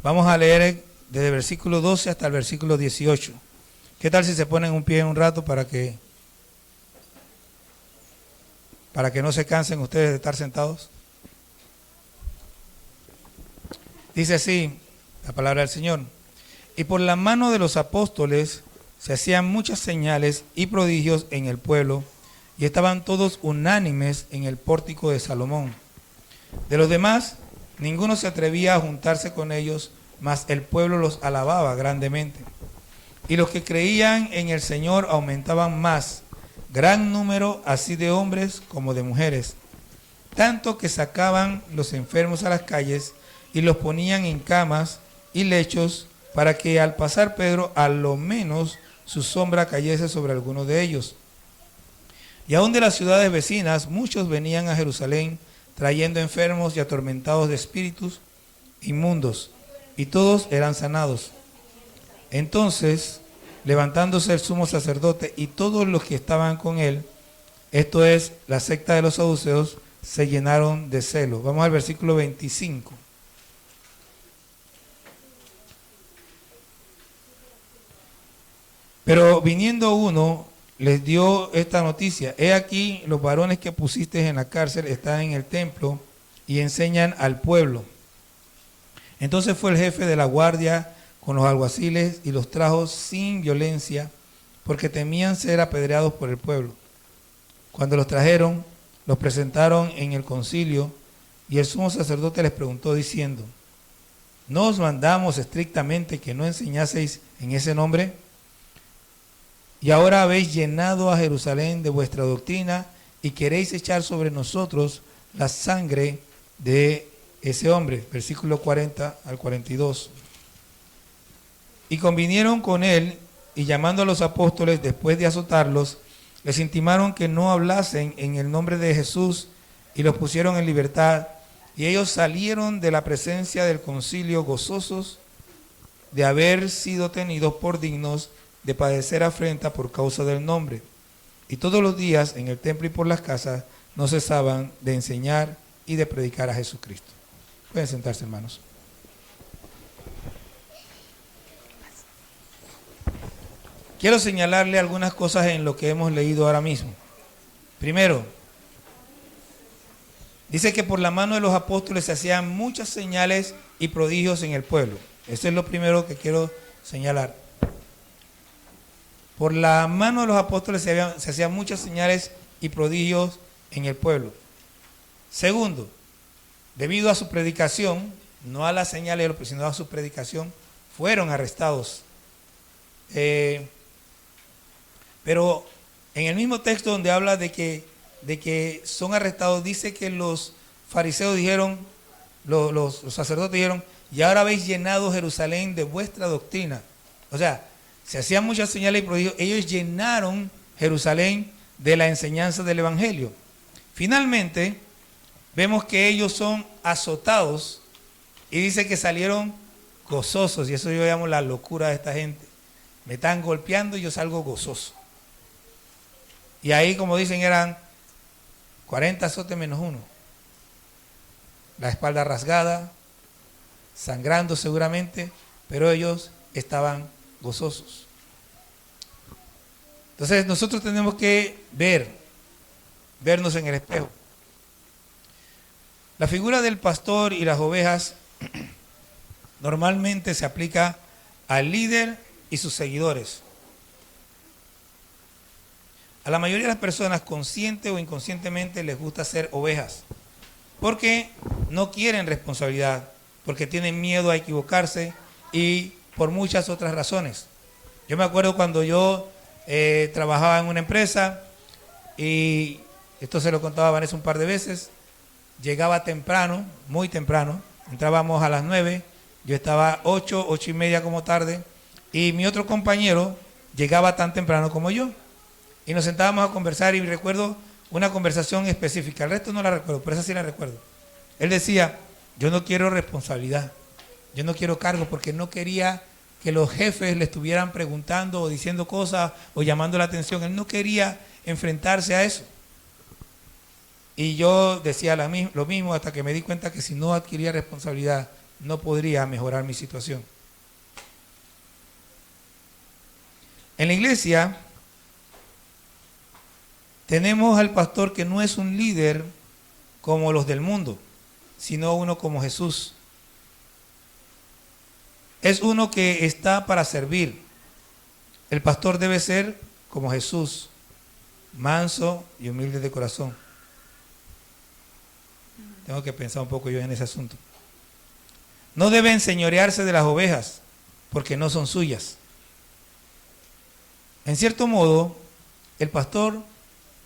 Vamos a leer desde el versículo 12 hasta el versículo 18. ¿Qué tal si se ponen un pie un rato para que no se cansen ustedes de estar sentados? Dice así la palabra del Señor. Y por la mano de los apóstoles se hacían muchas señales y prodigios en el pueblo, y estaban todos unánimes en el pórtico de Salomón. De los demás, ninguno se atrevía a juntarse con ellos, mas el pueblo los alababa grandemente. Y los que creían en el Señor aumentaban más, gran número así de hombres como de mujeres, tanto que sacaban los enfermos a las calles y los ponían en camas y lechos, para que al pasar Pedro, a lo menos su sombra cayese sobre alguno de ellos. Y aun de las ciudades vecinas, muchos venían a Jerusalén, trayendo enfermos y atormentados de espíritus inmundos, y todos eran sanados. Entonces, levantándose el sumo sacerdote y todos los que estaban con él, esto es, la secta de los saduceos, se llenaron de celo. Vamos al versículo 25. Pero viniendo uno, les dio esta noticia: he aquí, los varones que pusiste en la cárcel están en el templo y enseñan al pueblo. Entonces fue el jefe de la guardia con los alguaciles y los trajo sin violencia, porque temían ser apedreados por el pueblo. Cuando los trajeron, los presentaron en el concilio, y el sumo sacerdote les preguntó diciendo: ¿no os mandamos estrictamente que no enseñaseis en ese nombre? Y ahora habéis llenado a Jerusalén de vuestra doctrina y queréis echar sobre nosotros la sangre de ese hombre. Versículo 40 al 42. Y convinieron con él, y llamando a los apóstoles, después de azotarlos, les intimaron que no hablasen en el nombre de Jesús, y los pusieron en libertad. Y ellos salieron de la presencia del concilio gozosos de haber sido tenidos por dignos de padecer afrenta por causa del nombre. Y todos los días en el templo y por las casas no cesaban de enseñar y de predicar a Jesucristo. Pueden sentarse, hermanos. Quiero señalarle algunas cosas en lo que hemos leído ahora mismo. Primero, dice que por la mano de los apóstoles se hacían muchas señales y prodigios en el pueblo. Eso es lo primero que quiero señalar. Por la mano de los apóstoles se hacían muchas señales y prodigios en el pueblo. Segundo, debido a su predicación, no a las señales, sino a su predicación, fueron arrestados. Pero en el mismo texto donde habla de que son arrestados, dice que los fariseos dijeron, los sacerdotes dijeron: y ahora habéis llenado Jerusalén de vuestra doctrina. O sea, se hacían muchas señales y prodigios. Ellos llenaron Jerusalén de la enseñanza del Evangelio. Finalmente, vemos que ellos son azotados y dice que salieron gozosos. Y eso yo llamo la locura de esta gente. Me están golpeando y yo salgo gozoso. Y ahí, como dicen, eran 40 azotes menos uno. La espalda rasgada, sangrando seguramente, pero ellos estaban gozosos. Entonces nosotros tenemos que vernos en el espejo. La figura del pastor y las ovejas normalmente se aplica al líder y sus seguidores. A la mayoría de las personas, consciente o inconscientemente, les gusta ser ovejas, porque no quieren responsabilidad, porque tienen miedo a equivocarse y por muchas otras razones. Yo me acuerdo cuando yo trabajaba en una empresa, y esto se lo contaba a Vanessa un par de veces. Llegaba temprano, muy temprano, entrábamos a las 9, yo estaba 8:30 como tarde, y mi otro compañero llegaba tan temprano como yo, y nos sentábamos a conversar, y recuerdo una conversación específica, el resto no la recuerdo, pero esa sí la recuerdo. Él decía: yo no quiero responsabilidad, yo no quiero cargo, porque no quería que los jefes le estuvieran preguntando o diciendo cosas o llamando la atención. Él no quería enfrentarse a eso. Y yo decía lo mismo, hasta que me di cuenta que si no adquiría responsabilidad no podría mejorar mi situación. En la iglesia tenemos al pastor que no es un líder como los del mundo, sino uno como Jesús. Es uno que está para servir. El pastor debe ser como Jesús, manso y humilde de corazón. Tengo que pensar un poco yo en ese asunto. No debe enseñorearse de las ovejas, porque no son suyas. En cierto modo, el pastor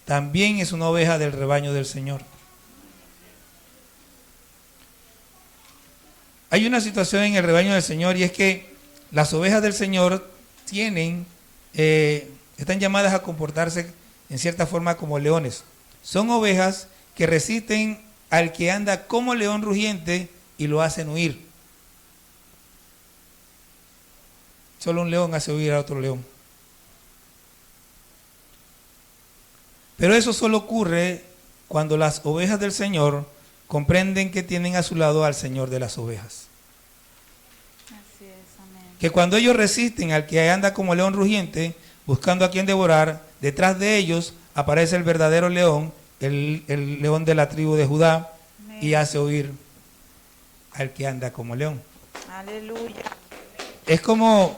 también es una oveja del rebaño del Señor. Hay una situación en el rebaño del Señor, y es que las ovejas del Señor están llamadas a comportarse en cierta forma como leones. Son ovejas que resisten al que anda como león rugiente y lo hacen huir. Solo un león hace huir a otro león. Pero eso solo ocurre cuando las ovejas del Señor comprenden que tienen a su lado al Señor de las ovejas. Así es, amén. Que cuando ellos resisten al que anda como león rugiente, buscando a quien devorar, detrás de ellos aparece el verdadero león, el león de la tribu de Judá, Amén. y hace huir al que anda como león. Aleluya. Es como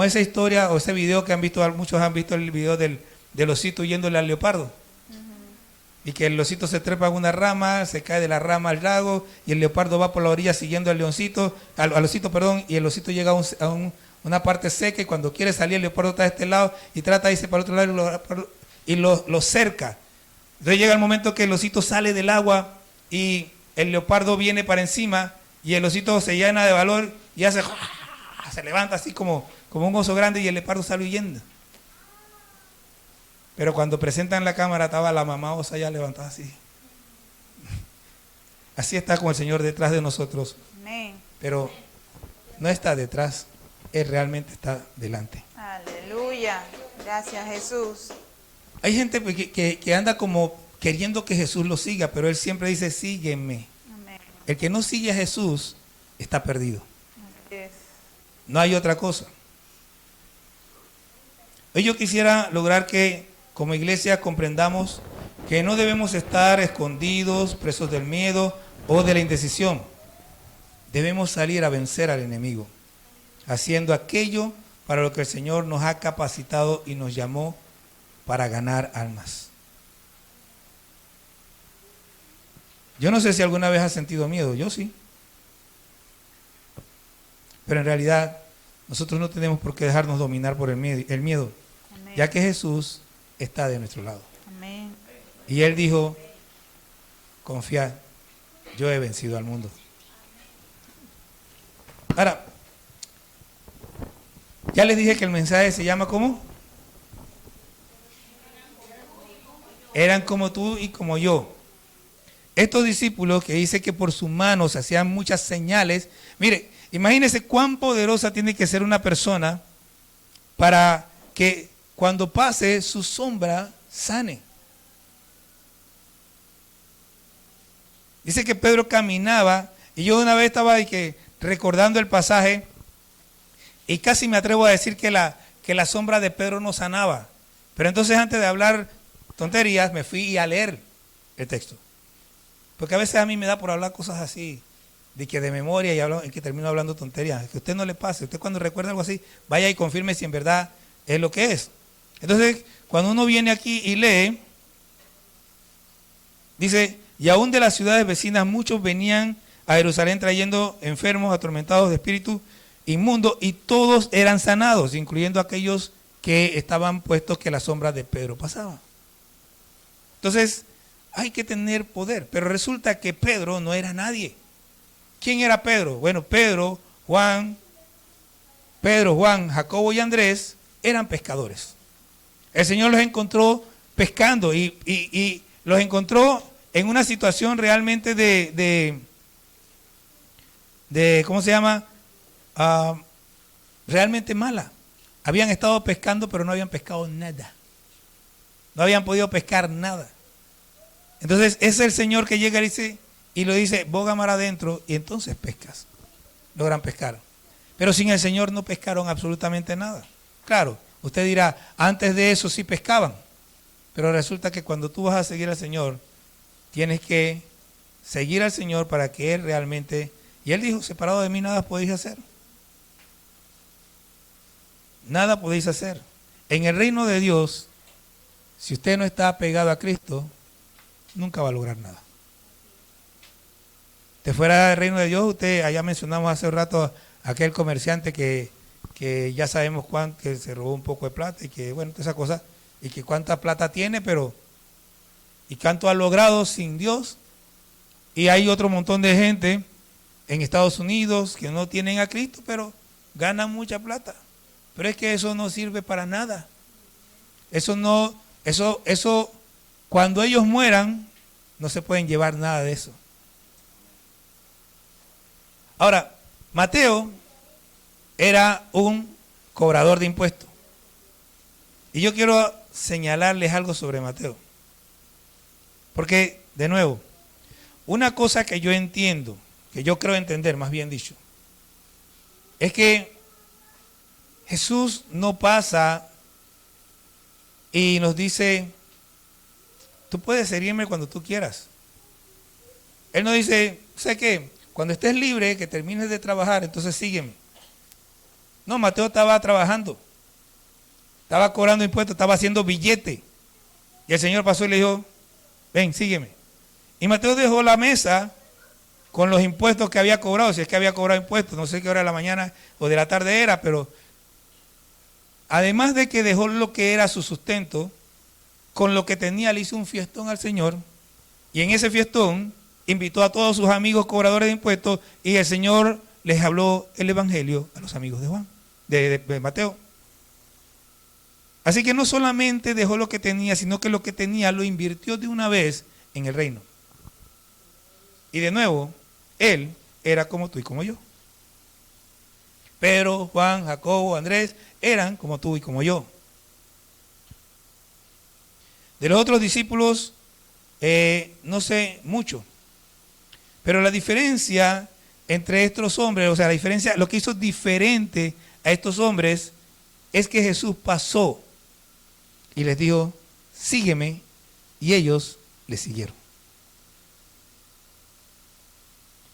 esa historia o ese video que han visto, muchos han visto el video del osito huyéndole al leopardo. Y que el osito se trepa en una rama, se cae de la rama al lago, y el leopardo va por la orilla siguiendo al leoncito, al osito, perdón, y el osito llega a una parte seca, y cuando quiere salir el leopardo está de este lado y trata de irse para el otro lado y lo cerca. Entonces llega el momento que el osito sale del agua y el leopardo viene para encima, y el osito se llena de valor y se levanta así como un oso grande, y el leopardo sale huyendo. Pero cuando presentan la cámara estaba la mamá osa ya levantada así. Así está con el Señor detrás de nosotros. Amén. Pero no está detrás, Él realmente está delante. Aleluya. Gracias, Jesús. Hay gente que anda como queriendo que Jesús lo siga, pero Él siempre dice, sígueme. Amén. El que no sigue a Jesús está perdido. Así es. No hay otra cosa. Hoy yo quisiera lograr que como iglesia comprendamos que no debemos estar escondidos, presos del miedo o de la indecisión. Debemos salir a vencer al enemigo, haciendo aquello para lo que el Señor nos ha capacitado y nos llamó, para ganar almas. Yo no sé si alguna vez has sentido miedo, yo sí. Pero en realidad nosotros no tenemos por qué dejarnos dominar por el miedo, Amén. ya que Jesús está de nuestro lado. Amén. Y Él dijo, confiad, yo he vencido al mundo. Ahora, ya les dije que el mensaje se llama ¿cómo? Eran como tú y como yo. Estos discípulos que dice que por sus manos hacían muchas señales. Mire, imagínense cuán poderosa tiene que ser una persona para que cuando pase su sombra sane. Dice que Pedro caminaba, y yo una vez estaba recordando el pasaje, y casi me atrevo a decir que la sombra de Pedro no sanaba. Pero entonces, antes de hablar tonterías, me fui a leer el texto. Porque a veces a mí me da por hablar cosas así, de memoria, y que termino hablando tonterías. Que a usted no le pase. Usted cuando recuerda algo así, vaya y confirme si en verdad es lo que es. Entonces, cuando uno viene aquí y lee, dice, y aún de las ciudades vecinas muchos venían a Jerusalén trayendo enfermos, atormentados de espíritu inmundo, y todos eran sanados, incluyendo aquellos que estaban puestos que la sombra de Pedro pasaba. Entonces, hay que tener poder, pero resulta que Pedro no era nadie. ¿Quién era Pedro? Bueno, Pedro, Juan, Jacobo y Andrés eran pescadores. El Señor los encontró pescando y los encontró en una situación realmente de ¿cómo se llama? Realmente mala. Habían estado pescando, pero no habían pescado nada. No habían podido pescar nada. Entonces es el Señor que llega y lo dice, boga mar adentro, y entonces pescas. logran pescar. Pero sin el Señor no pescaron absolutamente nada. Claro, usted dirá, antes de eso sí pescaban. Pero resulta que cuando tú vas a seguir al Señor, tienes que seguir al Señor para que Él realmente... Y Él dijo, separado de mí nada podéis hacer. Nada podéis hacer. En el reino de Dios, si usted no está apegado a Cristo, nunca va a lograr nada. De fuera del reino de Dios, usted, allá mencionamos hace un rato a aquel comerciante que ya sabemos que se robó un poco de plata y que, bueno, esa cosa, y que cuánta plata tiene, pero, y cuánto ha logrado sin Dios. Y hay otro montón de gente en Estados Unidos que no tienen a Cristo, pero ganan mucha plata. Pero es que eso no sirve para nada. Eso, cuando ellos mueran, no se pueden llevar nada de eso. Ahora, Mateo era un cobrador de impuestos. Y yo quiero señalarles algo sobre Mateo. Porque, de nuevo, una cosa que yo entiendo, que yo creo entender, más bien dicho, es que Jesús no pasa y nos dice, tú puedes seguirme cuando tú quieras. Él no dice, sé que cuando estés libre, que termines de trabajar, entonces sígueme. No, Mateo estaba trabajando, estaba cobrando impuestos, estaba haciendo billete. Y el Señor pasó y le dijo, ven, sígueme. Y Mateo dejó la mesa con los impuestos que había cobrado, si es que había cobrado impuestos, no sé qué hora de la mañana o de la tarde era, pero además de que dejó lo que era su sustento, con lo que tenía le hizo un fiestón al Señor, y en ese fiestón invitó a todos sus amigos cobradores de impuestos, y el Señor les habló el evangelio a los amigos de Juan, de Mateo. Así que no solamente dejó lo que tenía, sino que lo que tenía lo invirtió de una vez en el reino. Y de nuevo, él era como tú y como yo. Pedro, Juan, Jacobo, Andrés eran como tú y como yo. De los otros discípulos, no sé mucho. Pero la diferencia entre estos hombres, o sea, la diferencia, lo que hizo diferente a estos hombres es que Jesús pasó y les dijo, sígueme, y ellos le siguieron.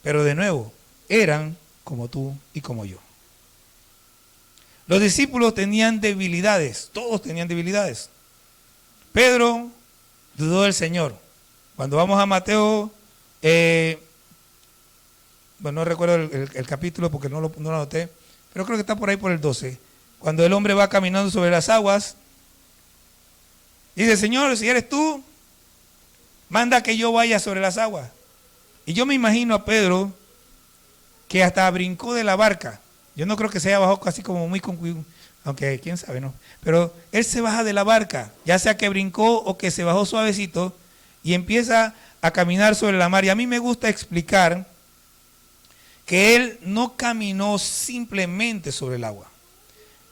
Pero de nuevo, eran como tú y como yo. Los discípulos tenían debilidades, todos tenían debilidades. Pedro dudó del Señor. Cuando vamos a Mateo, bueno, no recuerdo el capítulo porque no lo anoté, pero creo que está por ahí por el 12. Cuando el hombre va caminando sobre las aguas, dice, Señor, si eres tú, manda que yo vaya sobre las aguas. Y yo me imagino a Pedro que hasta brincó de la barca. Yo no creo que se haya bajado casi como muy con, aunque quién sabe, ¿no? Pero él se baja de la barca, ya sea que brincó o que se bajó suavecito y empieza a caminar sobre la mar. Y a mí me gusta explicar que él no caminó simplemente sobre el agua.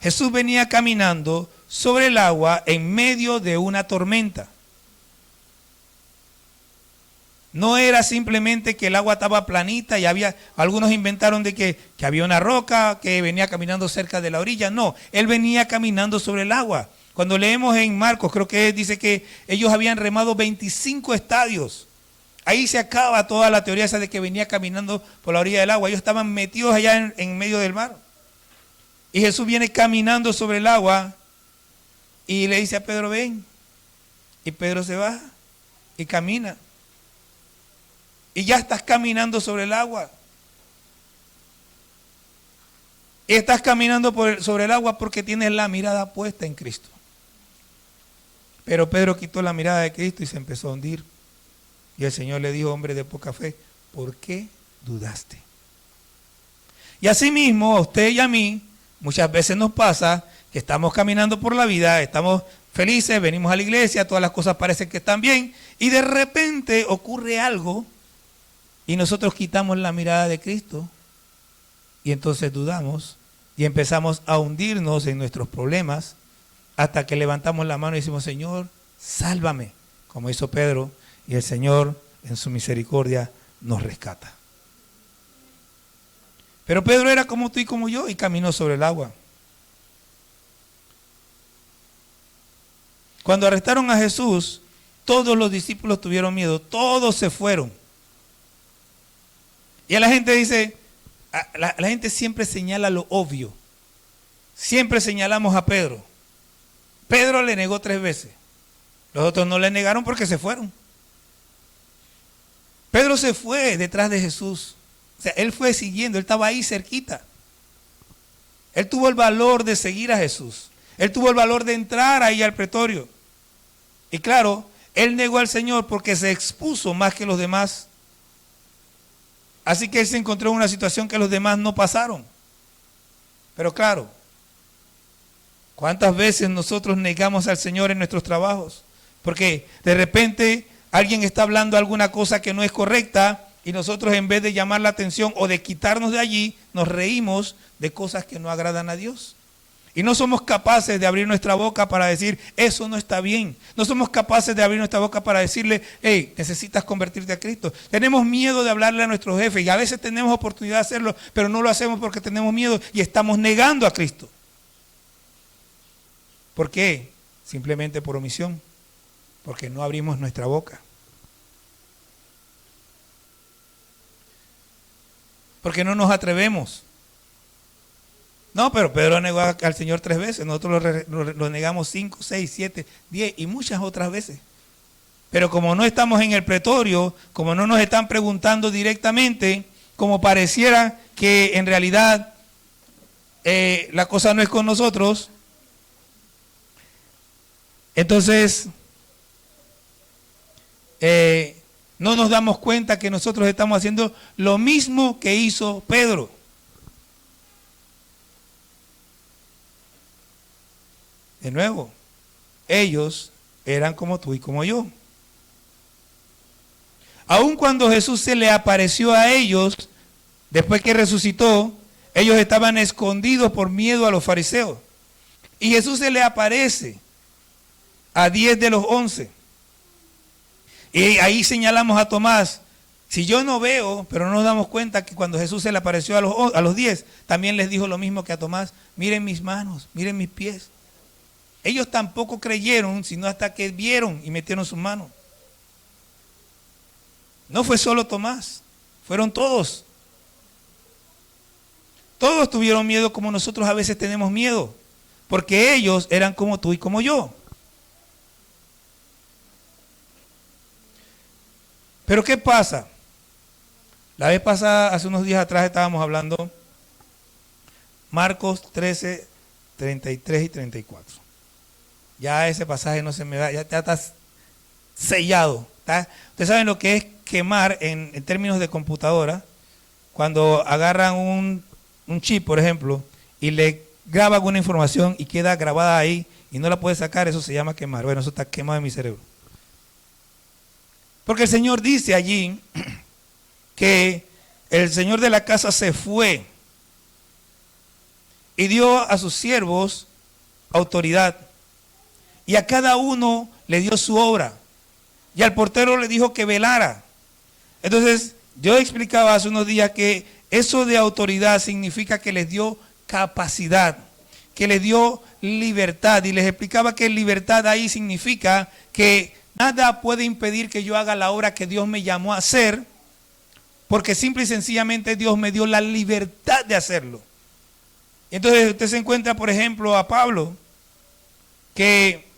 Jesús venía caminando sobre el agua en medio de una tormenta. No era simplemente que el agua estaba planita y algunos inventaron de que había una roca que venía caminando cerca de la orilla. No, él venía caminando sobre el agua. Cuando leemos en Marcos, creo que dice que ellos habían remado 25 estadios. Ahí se acaba toda la teoría esa de que venía caminando por la orilla del agua. Ellos estaban metidos allá en medio del mar. Y Jesús viene caminando sobre el agua y le dice a Pedro, ven. Y Pedro se baja y camina. Y ya estás caminando sobre el agua. Y estás caminando sobre el agua porque tienes la mirada puesta en Cristo. Pero Pedro quitó la mirada de Cristo y se empezó a hundir. Y el Señor le dijo, hombre de poca fe, ¿por qué dudaste? Y así mismo, a usted y a mí, muchas veces nos pasa que estamos caminando por la vida, estamos felices, venimos a la iglesia, todas las cosas parecen que están bien, y de repente ocurre algo y nosotros quitamos la mirada de Cristo y entonces dudamos y empezamos a hundirnos en nuestros problemas hasta que levantamos la mano y decimos, Señor, sálvame, como hizo Pedro, y el Señor en su misericordia nos rescata. Pero Pedro era como tú y como yo y caminó sobre el agua. Cuando arrestaron a Jesús, todos los discípulos tuvieron miedo, todos se fueron. Y a la gente dice, la gente siempre señala lo obvio. Siempre señalamos a Pedro. Pedro le negó 3 veces. Los otros no le negaron porque se fueron. Pedro se fue detrás de Jesús. O sea, él fue siguiendo, él estaba ahí cerquita. Él tuvo el valor de seguir a Jesús. Él tuvo el valor de entrar ahí al pretorio. Y claro, él negó al Señor porque se expuso más que los demás. Así que él se encontró en una situación que los demás no pasaron. Pero claro, ¿cuántas veces nosotros negamos al Señor en nuestros trabajos? Porque de repente alguien está hablando alguna cosa que no es correcta y nosotros en vez de llamar la atención o de quitarnos de allí, nos reímos de cosas que no agradan a Dios. Y no somos capaces de abrir nuestra boca para decir, eso no está bien. No somos capaces de abrir nuestra boca para decirle, hey, necesitas convertirte a Cristo. Tenemos miedo de hablarle a nuestros jefes y a veces tenemos oportunidad de hacerlo, pero no lo hacemos porque tenemos miedo y estamos negando a Cristo. ¿Por qué? Simplemente por omisión, porque no abrimos nuestra boca. Porque no nos atrevemos. No, pero Pedro negó al Señor 3 veces. Nosotros lo negamos 5, 6, 7, 10 y muchas otras veces. Pero como no estamos en el pretorio, como no nos están preguntando directamente, como pareciera que en realidad la cosa no es con nosotros, entonces no nos damos cuenta que nosotros estamos haciendo lo mismo que hizo Pedro. De nuevo, ellos eran como tú y como yo. Aun cuando Jesús se le apareció a ellos, después que resucitó, ellos estaban escondidos por miedo a los fariseos. Y Jesús se le aparece a 10 de los 11. Y ahí señalamos a Tomás. Si yo no veo, pero no nos damos cuenta que cuando Jesús se le apareció a los 10, también les dijo lo mismo que a Tomás. Miren mis manos, miren mis pies. Ellos tampoco creyeron, sino hasta que vieron y metieron sus manos. No fue solo Tomás, fueron todos. Todos tuvieron miedo como nosotros a veces tenemos miedo, porque ellos eran como tú y como yo. Pero ¿qué pasa? La vez pasada, hace unos días atrás, estábamos hablando Marcos 13, 33 y 34. Ya ese pasaje no se me da, ya está sellado. Ustedes saben lo que es quemar en términos de computadora, cuando agarran un chip, por ejemplo, y le graban una información y queda grabada ahí y no la puede sacar, eso se llama quemar. Bueno, eso está quemado en mi cerebro. Porque el Señor dice allí que el Señor de la casa se fue y dio a sus siervos autoridad. Y a cada uno le dio su obra. Y al portero le dijo que velara. Entonces, yo explicaba hace unos días que eso de autoridad significa que les dio capacidad, que les dio libertad. Y les explicaba que libertad ahí significa que nada puede impedir que yo haga la obra que Dios me llamó a hacer, porque simple y sencillamente Dios me dio la libertad de hacerlo. Entonces usted se encuentra, por ejemplo, a Pablo, que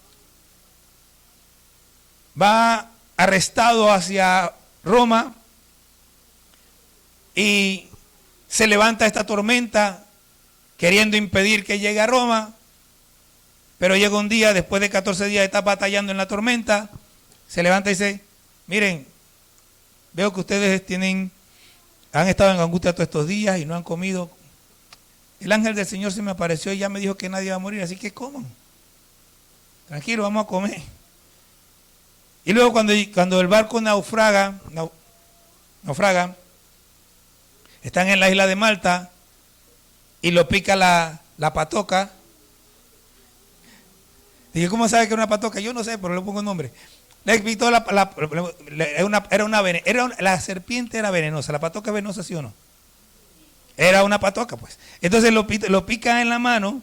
va arrestado hacia Roma y se levanta esta tormenta queriendo impedir que llegue a Roma, pero llega un día, después de 14 días de estar batallando en la tormenta, se levanta y dice, miren, veo que ustedes han estado en angustia todos estos días y no han comido. El ángel del Señor se me apareció y ya me dijo que nadie va a morir, así que coman. Tranquilo, vamos a comer. Y luego cuando el barco naufraga, están en la isla de Malta y lo pica la patoca. Dije, ¿cómo sabe que era una patoca? Yo no sé, pero le pongo nombre. Le picó la serpiente era venenosa. ¿La patoca es venenosa, sí o no? Era una patoca, pues. Entonces lo pican en la mano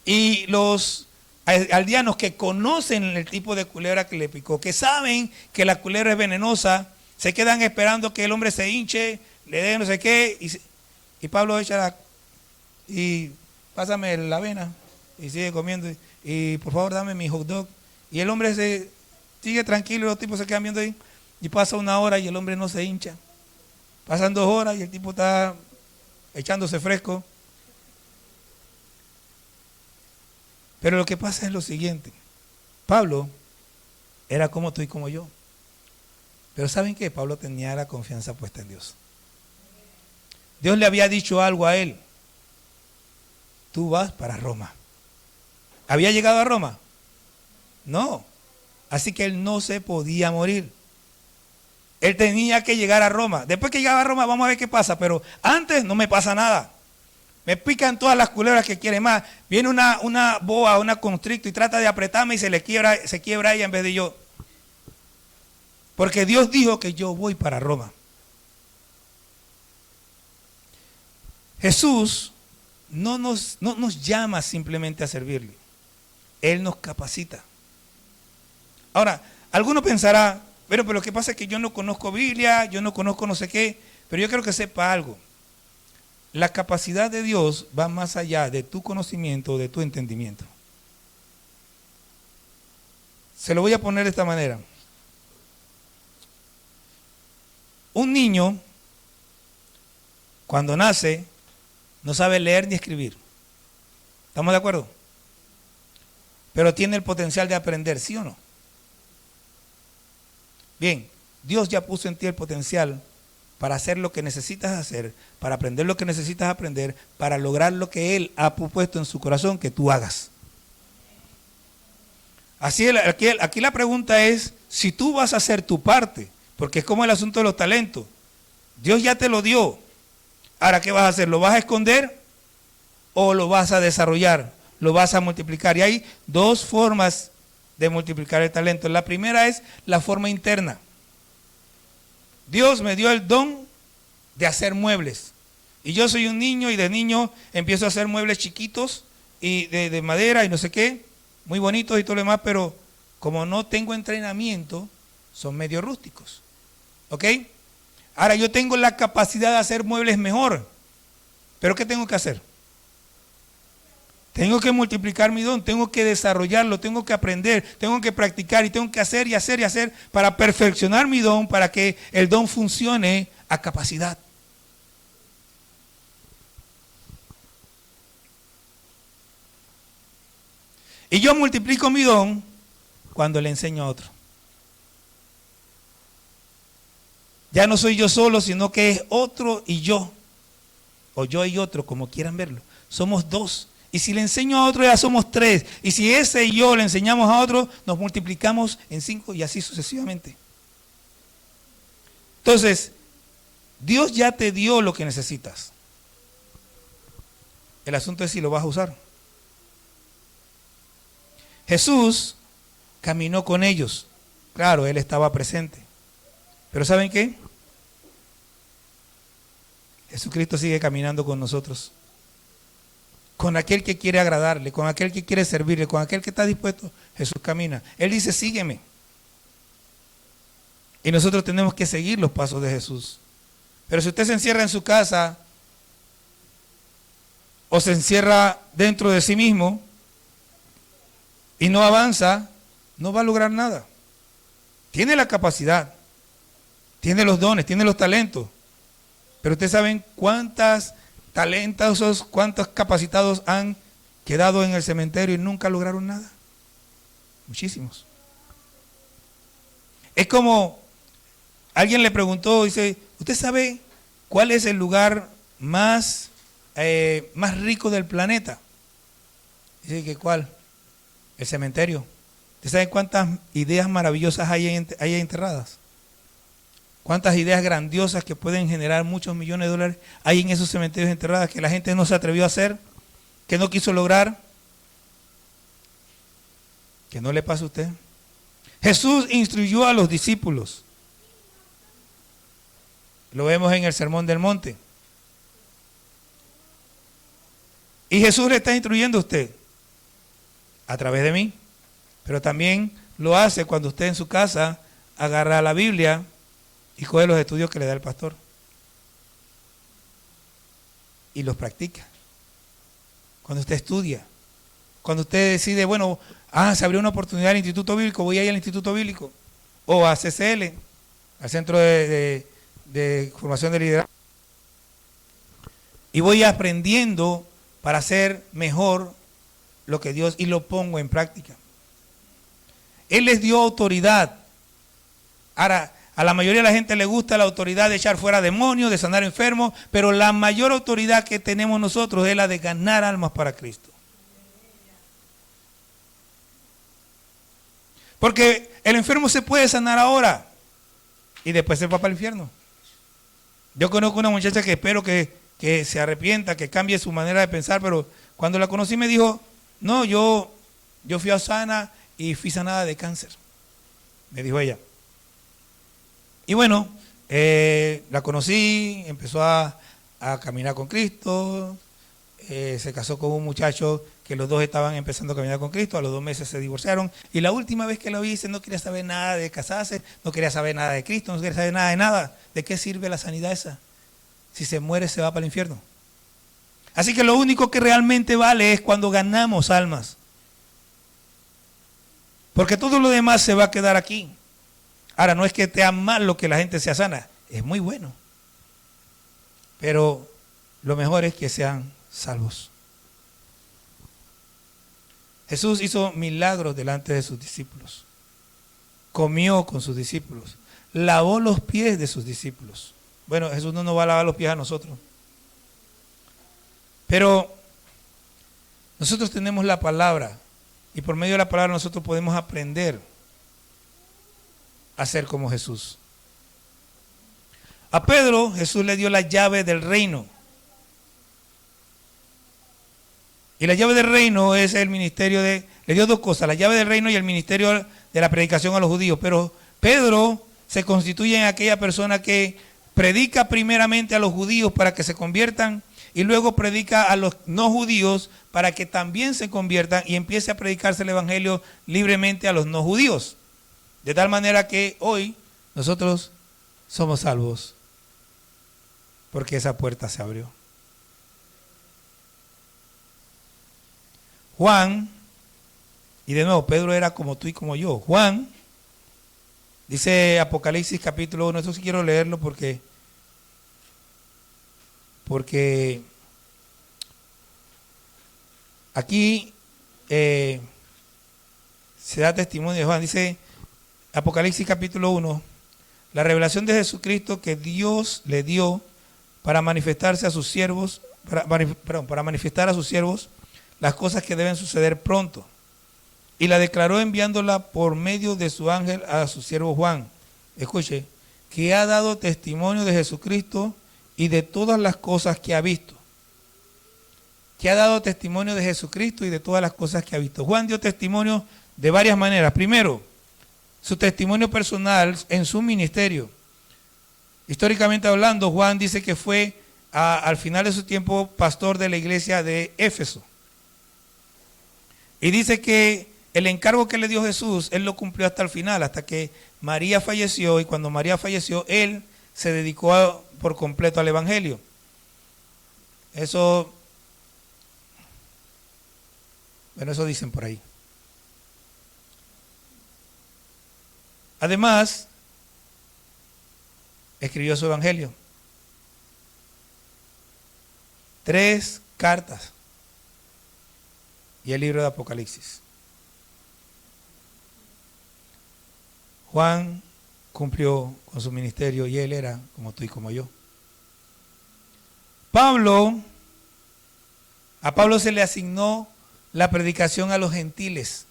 y los aldeanos que conocen el tipo de culebra que le picó, que saben que la culebra es venenosa, se quedan esperando que el hombre se hinche, le dé no sé qué, y Pablo echa y pásame la avena, y sigue comiendo, y por favor dame mi hot dog, y el hombre se sigue tranquilo y los tipos se quedan viendo ahí, y pasa 1 hora y el hombre no se hincha, pasan 2 horas y el tipo está echándose fresco. Pero lo que pasa es lo siguiente, Pablo era como tú y como yo, pero ¿saben qué? Pablo tenía la confianza puesta en Dios. Dios le había dicho algo a él, tú vas para Roma. ¿Había llegado a Roma? No, así que él no se podía morir. Él tenía que llegar a Roma. Después que llegaba a Roma vamos a ver qué pasa, pero antes no me pasa nada. Me pican todas las culebras que quieren más. Viene una boa, una constricto y trata de apretarme y se quiebra ella en vez de yo. Porque Dios dijo que yo voy para Roma. Jesús no nos llama simplemente a servirle. Él nos capacita. Ahora, alguno pensará, pero lo que pasa es que yo no conozco Biblia, yo no conozco no sé qué, pero yo quiero que sepa algo. La capacidad de Dios va más allá de tu conocimiento, de tu entendimiento. Se lo voy a poner de esta manera. Un niño, cuando nace, no sabe leer ni escribir. ¿Estamos de acuerdo? Pero tiene el potencial de aprender, ¿sí o no? Bien, Dios ya puso en ti el potencial para hacer lo que necesitas hacer, para aprender lo que necesitas aprender, para lograr lo que Él ha puesto en su corazón que tú hagas. Así, aquí la pregunta es, si tú vas a hacer tu parte, porque es como el asunto de los talentos. Dios ya te lo dio. Ahora, ¿qué vas a hacer? ¿Lo vas a esconder o lo vas a desarrollar? ¿Lo vas a multiplicar? Y hay 2 formas de multiplicar el talento. La primera es la forma interna. Dios me dio el don de hacer muebles. Y yo soy un niño y de niño empiezo a hacer muebles chiquitos y de madera y no sé qué, muy bonitos y todo lo demás, pero como no tengo entrenamiento, son medio rústicos. ¿Ok? Ahora yo tengo la capacidad de hacer muebles mejor, pero ¿qué tengo que hacer? Tengo que multiplicar mi don, tengo que desarrollarlo, tengo que aprender, tengo que practicar y tengo que hacer y hacer y hacer para perfeccionar mi don, para que el don funcione a capacidad. Y yo multiplico mi don cuando le enseño a otro. Ya no soy yo solo, sino que es otro y yo. O yo y otro, como quieran verlo. Somos 2. Y si le enseño a otro, ya somos 3. Y si ese y yo le enseñamos a otro, nos multiplicamos en 5 y así sucesivamente. Entonces, Dios ya te dio lo que necesitas. El asunto es si lo vas a usar. Jesús caminó con ellos. Claro, Él estaba presente. Pero ¿saben qué? Jesucristo sigue caminando con nosotros. Con aquel que quiere agradarle, con aquel que quiere servirle, con aquel que está dispuesto, Jesús camina. Él dice, sígueme. Y nosotros tenemos que seguir los pasos de Jesús. Pero si usted se encierra en su casa o se encierra dentro de sí mismo y no avanza, no va a lograr nada. Tiene la capacidad, tiene los dones, tiene los talentos. Pero ustedes saben cuántas talentosos, cuántos capacitados han quedado en el cementerio y nunca lograron nada. Muchísimos. Es como alguien le preguntó, dice, ¿usted sabe cuál es el lugar más rico del planeta? Dice que ¿cuál? El cementerio. ¿Usted sabe cuántas ideas maravillosas hay enterradas? ¿Cuántas ideas grandiosas que pueden generar muchos millones de dólares hay en esos cementerios enterradas que la gente no se atrevió a hacer, que no quiso lograr? Que no le pase a usted. Jesús instruyó a los discípulos. Lo vemos en el Sermón del Monte. Y Jesús le está instruyendo a usted a través de mí, pero también lo hace cuando usted en su casa agarra la Biblia y coge los estudios que le da el pastor y los practica. Cuando usted estudia, cuando usted decide, bueno, se abrió una oportunidad al Instituto Bíblico, voy a ir al Instituto Bíblico, o a CCL, al Centro de Formación de Liderazgo, y voy aprendiendo para hacer mejor lo que Dios, y lo pongo en práctica. Él les dio autoridad. Ahora, a la mayoría de la gente le gusta la autoridad de echar fuera demonios, de sanar enfermos, pero la mayor autoridad que tenemos nosotros es la de ganar almas para Cristo. Porque el enfermo se puede sanar ahora y después se va para el infierno. Yo conozco una muchacha que espero que se arrepienta, que cambie su manera de pensar, pero cuando la conocí me dijo, no, yo fui a Osana y fui sanada de cáncer, me dijo ella. Y bueno, la conocí, empezó a caminar con Cristo, se casó con un muchacho que los dos estaban empezando a caminar con Cristo, a los 2 meses se divorciaron, y la última vez que la vi, dice, no quería saber nada de casarse, no quería saber nada de Cristo, no quería saber nada de nada. ¿De qué sirve la sanidad esa? Si se muere se va para el infierno. Así que lo único que realmente vale es cuando ganamos almas. Porque todo lo demás se va a quedar aquí. Ahora, no es que te mal lo que la gente sea sana, es muy bueno. Pero lo mejor es que sean salvos. Jesús hizo milagros delante de sus discípulos. Comió con sus discípulos. Lavó los pies de sus discípulos. Bueno, Jesús no nos va a lavar los pies a nosotros. Pero nosotros tenemos la palabra. Y por medio de la palabra nosotros podemos aprender a ser como Jesús. A Pedro Jesús le dio la llave del reino. Y la llave del reino es el ministerio le dio 2 cosas, la llave del reino y el ministerio de la predicación a los judíos. Pero Pedro se constituye en aquella persona que predica primeramente a los judíos para que se conviertan y luego predica a los no judíos para que también se conviertan y empiece a predicarse el evangelio libremente a los no judíos. De tal manera que hoy nosotros somos salvos porque esa puerta se abrió. Juan, y de nuevo, Pedro era como tú y como yo. Juan, dice Apocalipsis capítulo 1, eso sí quiero leerlo porque aquí se da testimonio de Juan. Dice Apocalipsis capítulo 1, la revelación de Jesucristo que Dios le dio para manifestarse a sus siervos, para manifestar a sus siervos las cosas que deben suceder pronto. Y la declaró enviándola por medio de su ángel a su siervo Juan. Escuche, que ha dado testimonio de Jesucristo y de todas las cosas que ha visto. Que ha dado testimonio de Jesucristo y de todas las cosas que ha visto. Juan dio testimonio de varias maneras. Primero, su testimonio personal en su ministerio. Históricamente hablando, Juan dice que fue al final de su tiempo pastor de la iglesia de Éfeso. Y dice que el encargo que le dio Jesús, él lo cumplió hasta el final, hasta que María falleció, y cuando María falleció, él se dedicó por completo al evangelio. Eso dicen por ahí. Además, escribió su evangelio. 3 cartas. Y el libro de Apocalipsis. Juan cumplió con su ministerio y él era como tú y como yo. A Pablo se le asignó la predicación a los gentiles.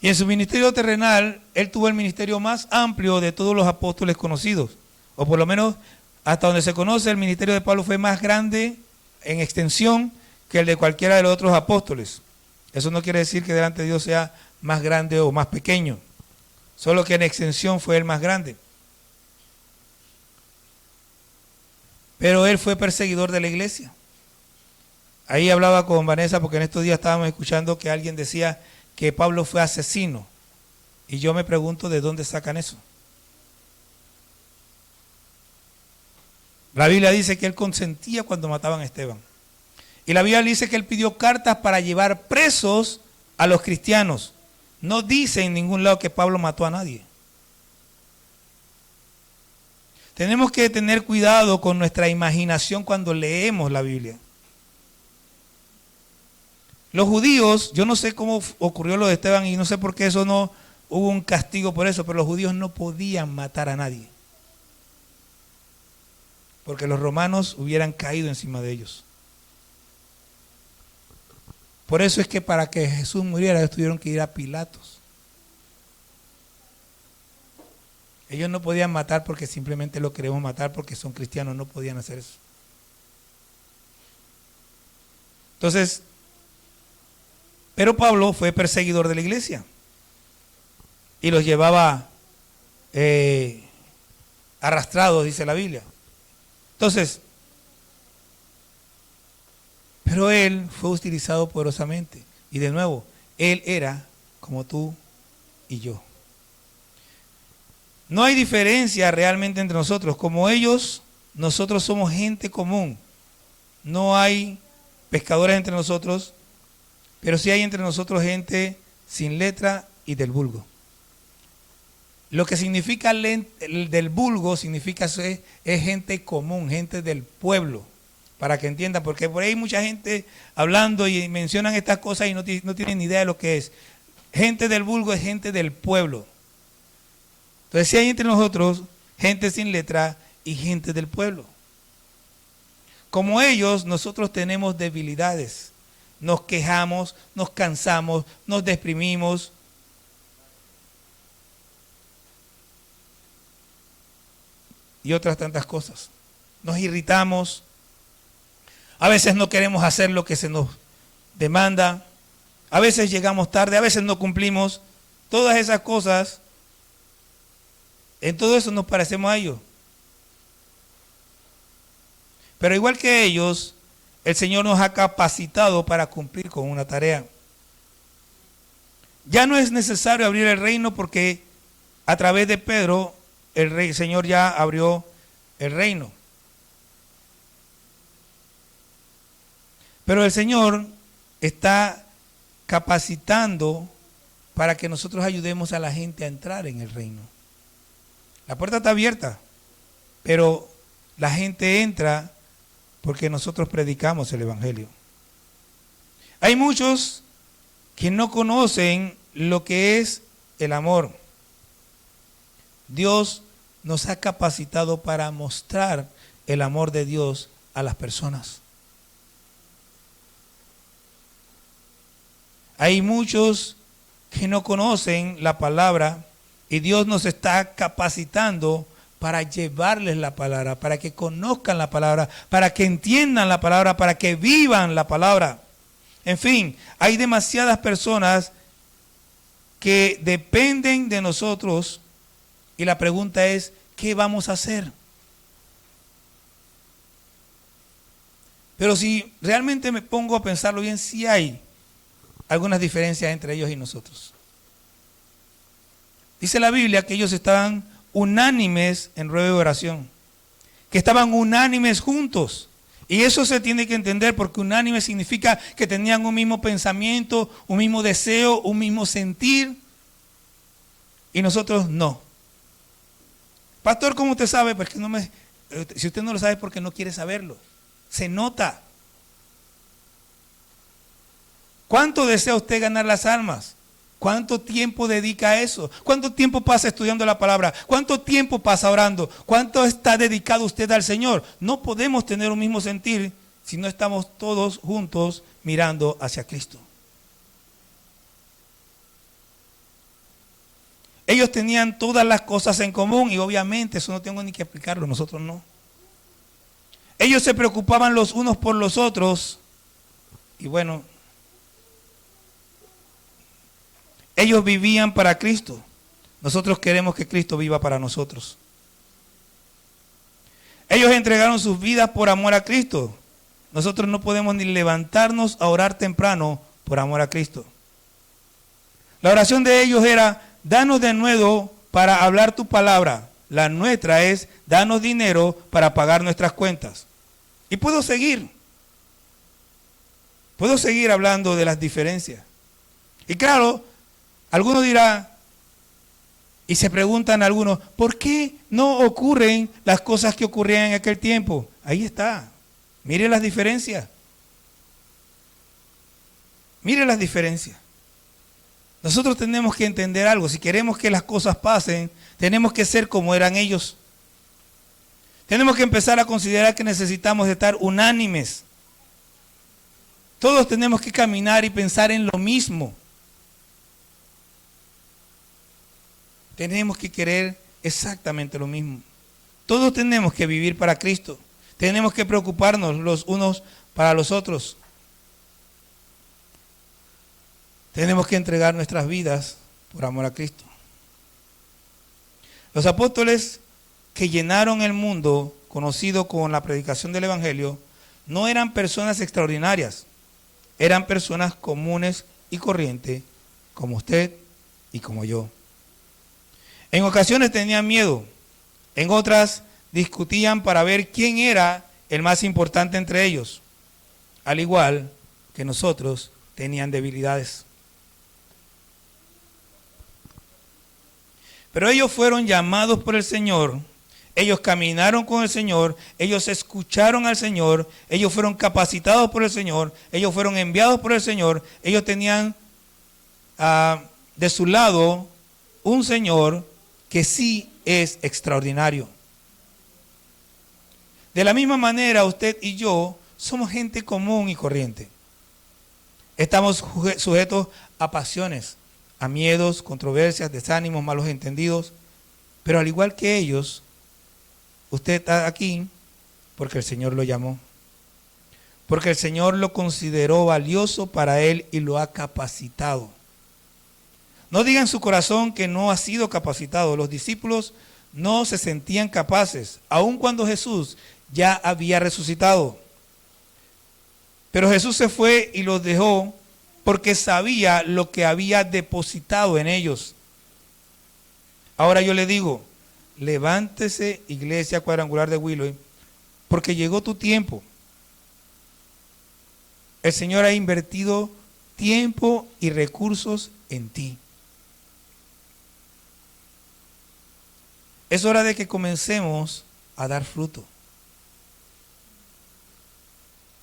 Y en su ministerio terrenal, él tuvo el ministerio más amplio de todos los apóstoles conocidos. O por lo menos, hasta donde se conoce, el ministerio de Pablo fue más grande en extensión que el de cualquiera de los otros apóstoles. Eso no quiere decir que delante de Dios sea más grande o más pequeño. Solo que en extensión fue el más grande. pero él fue perseguidor de la iglesia. Ahí hablaba con Vanessa porque en estos días estábamos escuchando que alguien decía que Pablo fue asesino. Y yo me pregunto de dónde sacan eso. La Biblia dice que él consentía cuando mataban a Esteban. Y la Biblia dice que él pidió cartas para llevar presos a los cristianos. No dice en ningún lado que Pablo mató a nadie. Tenemos que tener cuidado con nuestra imaginación cuando leemos la Biblia. Los judíos, yo no sé cómo ocurrió lo de Esteban y no sé por qué eso no hubo un castigo por eso, pero los judíos no podían matar a nadie. Porque los romanos hubieran caído encima de ellos. Por eso es que para que Jesús muriera, ellos tuvieron que ir a Pilatos. Ellos no podían matar porque simplemente lo queremos matar porque son cristianos, no podían hacer eso. Entonces, pero Pablo fue perseguidor de la iglesia y los llevaba arrastrados, dice la Biblia. Entonces, pero él fue utilizado poderosamente. Y de nuevo, él era como tú y yo. No hay diferencia realmente entre nosotros. Como ellos, nosotros somos gente común. No hay pescadores entre nosotros, pero sí hay entre nosotros gente sin letra y del vulgo. Lo que significa el del vulgo significa es gente común, gente del pueblo. Para que entiendan, porque por ahí hay mucha gente hablando y mencionan estas cosas y no tienen ni idea de lo que es. Gente del vulgo es gente del pueblo. Entonces si hay entre nosotros gente sin letra y gente del pueblo. Como ellos, nosotros tenemos debilidades. Nos quejamos, nos cansamos, nos deprimimos. Y otras tantas cosas. Nos irritamos. A veces no queremos hacer lo que se nos demanda. A veces llegamos tarde, a veces no cumplimos. Todas esas cosas, en todo eso nos parecemos a ellos. Pero igual que ellos, el Señor nos ha capacitado para cumplir con una tarea. Ya no es necesario abrir el reino porque a través de Pedro, el Señor ya abrió el reino. Pero el Señor está capacitando para que nosotros ayudemos a la gente a entrar en el reino. La puerta está abierta, pero la gente entra porque nosotros predicamos el Evangelio. Hay muchos que no conocen lo que es el amor. Dios nos ha capacitado para mostrar el amor de Dios a las personas. Hay muchos que no conocen la palabra y Dios nos está capacitando para llevarles la palabra, para que conozcan la palabra, para que entiendan la palabra, para que vivan la palabra. En fin, hay demasiadas personas que dependen de nosotros y la pregunta es, ¿qué vamos a hacer? Pero si realmente me pongo a pensarlo bien, sí hay algunas diferencias entre ellos y nosotros. Dice la Biblia que ellos estaban unánimes en ruego de oración, que estaban unánimes juntos. Y eso se tiene que entender porque unánime significa que tenían un mismo pensamiento, un mismo deseo, un mismo sentir. Y nosotros no. Pastor, ¿cómo usted sabe? Porque si usted no lo sabe es porque no quiere saberlo. Se nota. ¿Cuánto desea usted ganar las almas? ¿Cuánto tiempo dedica a eso? ¿Cuánto tiempo pasa estudiando la palabra? ¿Cuánto tiempo pasa orando? ¿Cuánto está dedicado usted al Señor? No podemos tener un mismo sentir si no estamos todos juntos mirando hacia Cristo. Ellos tenían todas las cosas en común y obviamente eso no tengo ni que explicarlo, nosotros no. Ellos se preocupaban los unos por los otros y bueno, ellos vivían para Cristo. Nosotros queremos que Cristo viva para nosotros. Ellos entregaron sus vidas por amor a Cristo. Nosotros no podemos ni levantarnos a orar temprano por amor a Cristo. La oración de ellos era: danos de nuevo para hablar tu palabra. La nuestra es: danos dinero para pagar nuestras cuentas. Y puedo seguir hablando de las diferencias. Y claro, algunos dirán, y se preguntan algunos, ¿por qué no ocurren las cosas que ocurrían en aquel tiempo? Ahí está. Mire las diferencias. Mire las diferencias. Nosotros tenemos que entender algo. Si queremos que las cosas pasen, tenemos que ser como eran ellos. Tenemos que empezar a considerar que necesitamos estar unánimes. Todos tenemos que caminar y pensar en lo mismo. Tenemos que querer exactamente lo mismo. Todos tenemos que vivir para Cristo. Tenemos que preocuparnos los unos para los otros. Tenemos que entregar nuestras vidas por amor a Cristo. Los apóstoles que llenaron el mundo conocido con la predicación del Evangelio no eran personas extraordinarias. Eran personas comunes y corrientes, como usted y como yo. En ocasiones tenían miedo, en otras discutían para ver quién era el más importante entre ellos. Al igual que nosotros, tenían debilidades. Pero ellos fueron llamados por el Señor, ellos caminaron con el Señor, ellos escucharon al Señor, ellos fueron capacitados por el Señor, ellos fueron enviados por el Señor, ellos tenían de su lado un Señor que sí es extraordinario. De la misma manera, usted y yo somos gente común y corriente. Estamos sujetos a pasiones, a miedos, controversias, desánimos, malos entendidos. Pero al igual que ellos, usted está aquí porque el Señor lo llamó. Porque el Señor lo consideró valioso para Él y lo ha capacitado. No diga en su corazón que no ha sido capacitado. Los discípulos no se sentían capaces, aun cuando Jesús ya había resucitado. Pero Jesús se fue y los dejó porque sabía lo que había depositado en ellos. Ahora yo le digo, levántese, Iglesia Cuadrangular de Willow, porque llegó tu tiempo. El Señor ha invertido tiempo y recursos en ti. Es hora de que comencemos a dar fruto.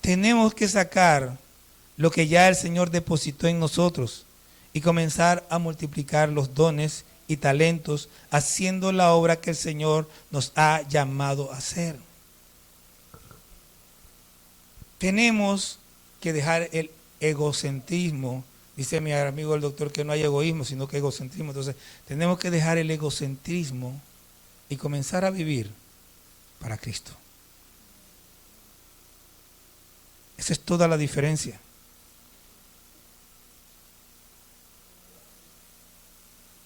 Tenemos que sacar lo que ya el Señor depositó en nosotros y comenzar a multiplicar los dones y talentos, haciendo la obra que el Señor nos ha llamado a hacer. Tenemos que dejar el egocentrismo. Dice mi amigo el doctor que no hay egoísmo, sino que egocentrismo. Entonces, tenemos que dejar el egocentrismo y comenzar a vivir para Cristo. Esa es toda la diferencia.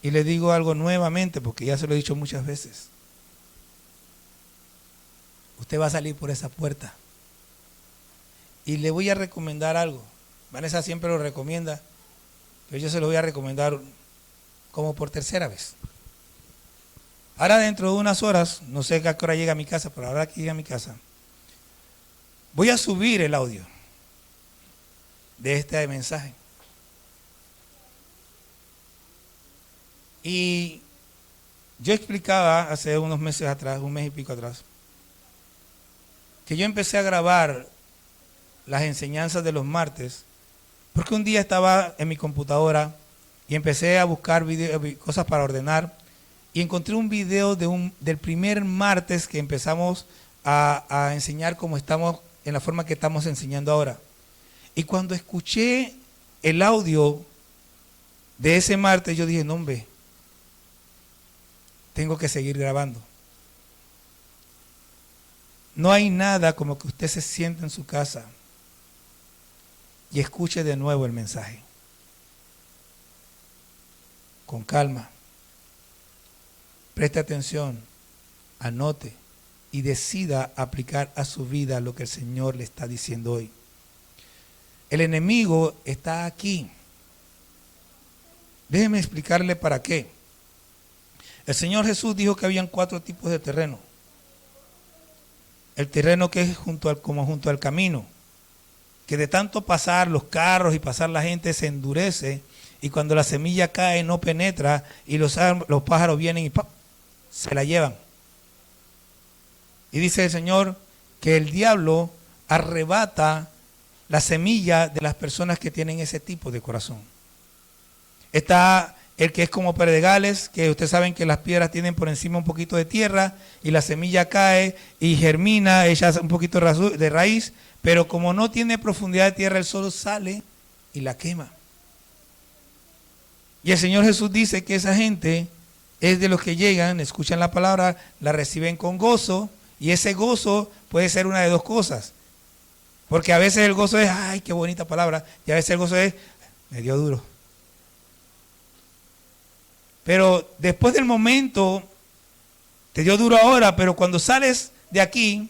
Y le digo algo nuevamente, porque ya se lo he dicho muchas veces. Usted va a salir por esa puerta. Y le voy a recomendar algo. Vanessa siempre lo recomienda, pero yo se lo voy a recomendar como por tercera vez. Ahora dentro de unas horas, no sé a qué hora llega a mi casa, pero ahora que llega a mi casa, voy a subir el audio de este mensaje. Y yo explicaba hace unos meses atrás, un mes y pico atrás, que yo empecé a grabar las enseñanzas de los martes, porque un día estaba en mi computadora y empecé a buscar cosas para ordenar, y encontré un video del primer martes que empezamos a enseñar como estamos, en la forma que estamos enseñando ahora. Y cuando escuché el audio de ese martes, yo dije, no hombre, tengo que seguir grabando. No hay nada como que usted se siente en su casa y escuche de nuevo el mensaje. Con calma. Preste atención. Anote. y decida aplicar a su vida lo que el Señor le está diciendo hoy. El enemigo está aquí. Déjeme explicarle para qué. El Señor Jesús dijo que habían 4 tipos de terreno. El terreno que es como junto al camino, que de tanto pasar los carros y pasar la gente se endurece, y cuando la semilla cae no penetra y los pájaros vienen y ¡pam!, se la llevan. Y dice el Señor que el diablo arrebata la semilla de las personas que tienen ese tipo de corazón. Está el que es como pedregales, que ustedes saben que las piedras tienen por encima un poquito de tierra y la semilla cae y germina, echa un poquito de raíz, pero como no tiene profundidad de tierra, el sol sale y la quema. Y el Señor Jesús dice que esa gente es de los que llegan, escuchan la palabra, la reciben con gozo, y ese gozo puede ser una de 2 cosas. Porque a veces el gozo es, ay, qué bonita palabra, y a veces el gozo es, me dio duro. Pero después del momento, te dio duro ahora, pero cuando sales de aquí,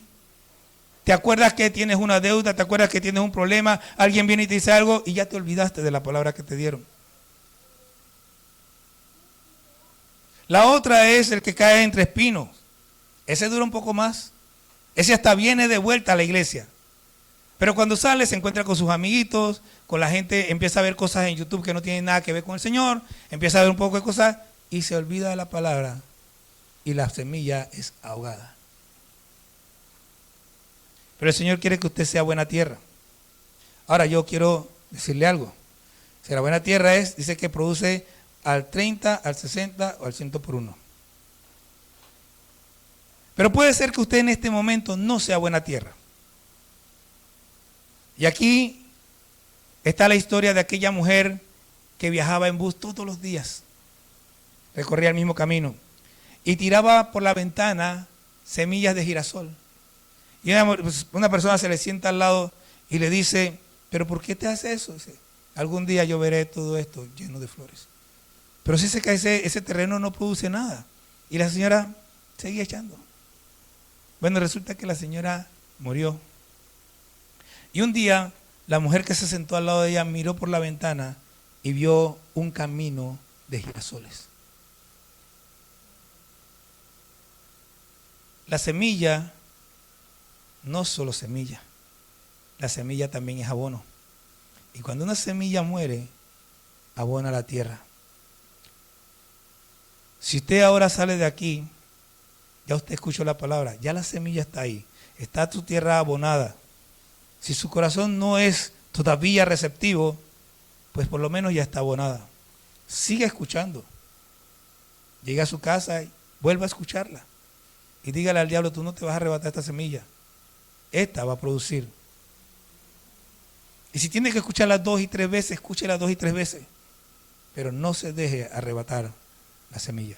te acuerdas que tienes una deuda, te acuerdas que tienes un problema, alguien viene y te dice algo y ya te olvidaste de la palabra que te dieron. La otra es el que cae entre espinos. Ese dura un poco más. Ese hasta viene de vuelta a la iglesia. Pero cuando sale se encuentra con sus amiguitos, con la gente, empieza a ver cosas en YouTube que no tienen nada que ver con el Señor, empieza a ver un poco de cosas y se olvida de la palabra y la semilla es ahogada. Pero el Señor quiere que usted sea buena tierra. Ahora yo quiero decirle algo. Si la buena tierra dice que produce al 30, al 60 o al 100 por 1. Pero puede ser que usted en este momento no sea buena tierra. Y aquí está la historia de aquella mujer que viajaba en bus todos los días. Recorría el mismo camino. Y tiraba por la ventana semillas de girasol. Y una persona se le sienta al lado y le dice, ¿pero por qué te hace eso? Dice, algún día yo veré todo esto lleno de flores. Pero si ese terreno no produce nada. Y la señora seguía echando. Bueno, resulta que la señora murió. Y un día, la mujer que se sentó al lado de ella miró por la ventana y vio un camino de girasoles. La semilla no solo semilla, la semilla también es abono. Y cuando una semilla muere, abona la tierra. Si usted ahora sale de aquí, ya usted escuchó la palabra, ya la semilla está ahí, está tu tierra abonada. Si su corazón no es todavía receptivo, pues por lo menos ya está abonada. Siga escuchando. Llegue a su casa y vuelva a escucharla. Y dígale al diablo, tú no te vas a arrebatar esta semilla. Esta va a producir. Y si tiene que escucharla 2 y 3 veces, escúchela 2 y 3 veces. Pero no se deje arrebatar la semilla.